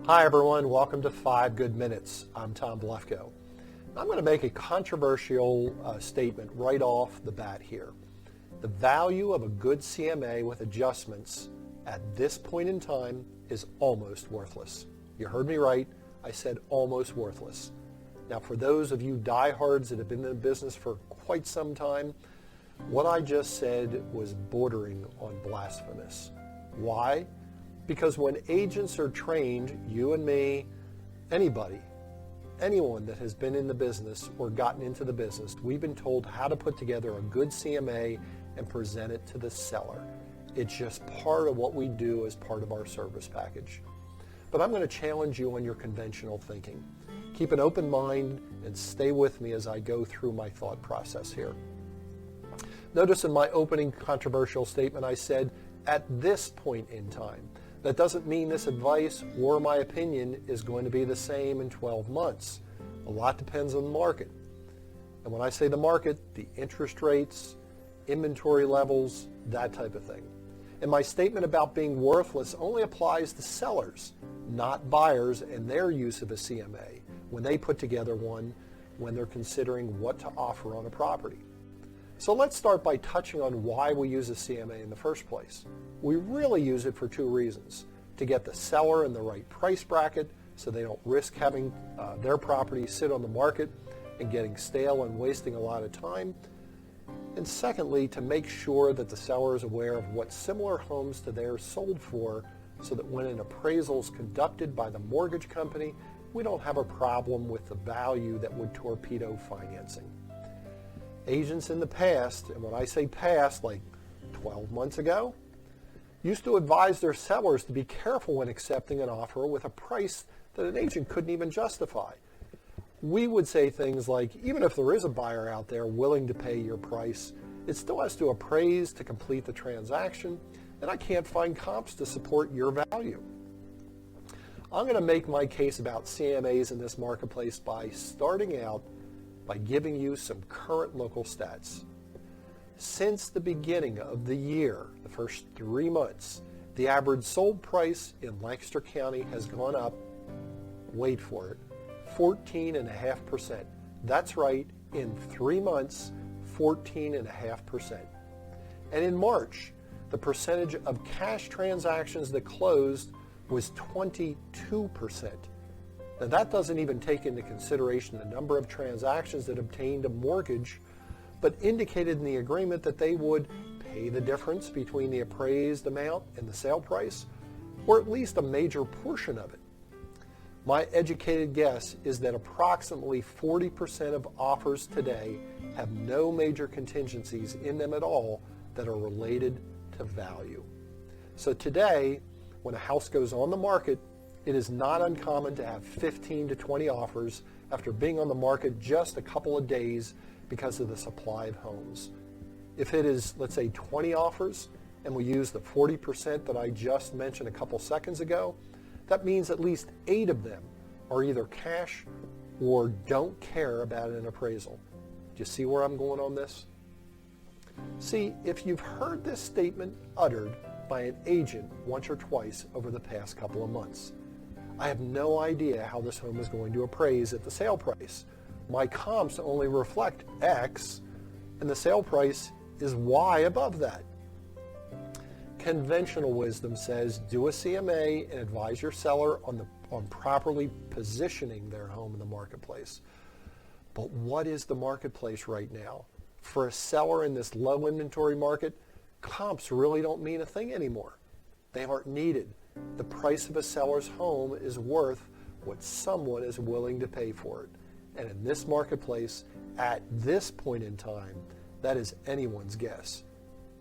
Hi everyone, welcome to 5 Good Minutes. I'm Tom Blefko. I'm going to make a controversial statement right off the bat here. The value of a good CMA with adjustments at this point in time is almost worthless. You heard me right, I said almost worthless. Now for those of you diehards that have been in the business for quite some time, what I just said was bordering on blasphemous. Why? Because when agents are trained, you and me, anybody, anyone that has been in the business or gotten into the business, we've been told how to put together a good CMA and present it to the seller. It's just part of what we do as part of our service package. But I'm going to challenge you on your conventional thinking. Keep an open mind and stay with me as I go through my thought process here. Notice in my opening controversial statement I said, at this point in time. That doesn't mean this advice or my opinion is going to be the same in 12 months. A lot depends on the market. And when I say the market, the interest rates, inventory levels, that type of thing. And my statement about being worthless only applies to sellers, not buyers and their use of a CMA when they put together one when they're considering what to offer on a property. So let's start by touching on why we use a CMA in the first place. We really use it for 2 reasons. To get the seller in the right price bracket so they don't risk having their property sit on the market and getting stale and wasting a lot of time. And secondly, to make sure that the seller is aware of what similar homes to theirs sold for so that when an appraisal is conducted by the mortgage company, we don't have a problem with the value that would torpedo financing. Agents in the past, and when I say past, like 12 months ago, used to advise their sellers to be careful when accepting an offer with a price that an agent couldn't even justify. We would say things like, even if there is a buyer out there willing to pay your price, it still has to appraise to complete the transaction, and I can't find comps to support your value. I'm going to make my case about CMAs in this marketplace by starting out by giving you some current local stats. Since the beginning of the year, the first 3 months, the average sold price in Lancaster County has gone up, wait for it, 14.5%. That's right, in 3 months, 14.5%. And in March, the percentage of cash transactions that closed was 22%. Now that doesn't even take into consideration the number of transactions that obtained a mortgage, but indicated in the agreement that they would pay the difference between the appraised amount and the sale price, or at least a major portion of it. My educated guess is that approximately 40% of offers today have no major contingencies in them at all that are related to value. So today, when a house goes on the market, it is not uncommon to have 15 to 20 offers after being on the market just a couple of days because of the supply of homes. If it is, let's say, 20 offers, and we use the 40% that I just mentioned a couple seconds ago, that means at least 8 of them are either cash or don't care about an appraisal. Do you see where I'm going on this? See, if you've heard this statement uttered by an agent once or twice over the past couple of months, I have no idea how this home is going to appraise at the sale price. My comps only reflect X, and the sale price is Y above that. Conventional wisdom says do a CMA and advise your seller on properly positioning their home in the marketplace. But what is the marketplace right now? For a seller in this low inventory market, comps really don't mean a thing anymore. They aren't needed. The price of a seller's home is worth what someone is willing to pay for it. And in this marketplace, at this point in time, that is anyone's guess.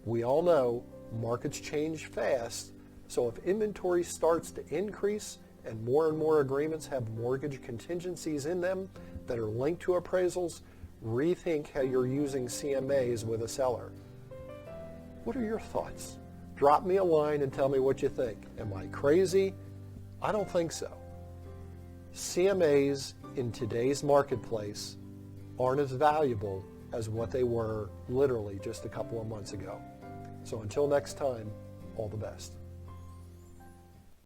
We all know markets change fast, so if inventory starts to increase and more agreements have mortgage contingencies in them that are linked to appraisals, rethink how you're using CMAs with a seller. What are your thoughts? Drop me a line and tell me what you think. Am I crazy? I don't think so. CMAs in today's marketplace aren't as valuable as what they were literally just a couple of months ago. So until next time, all the best.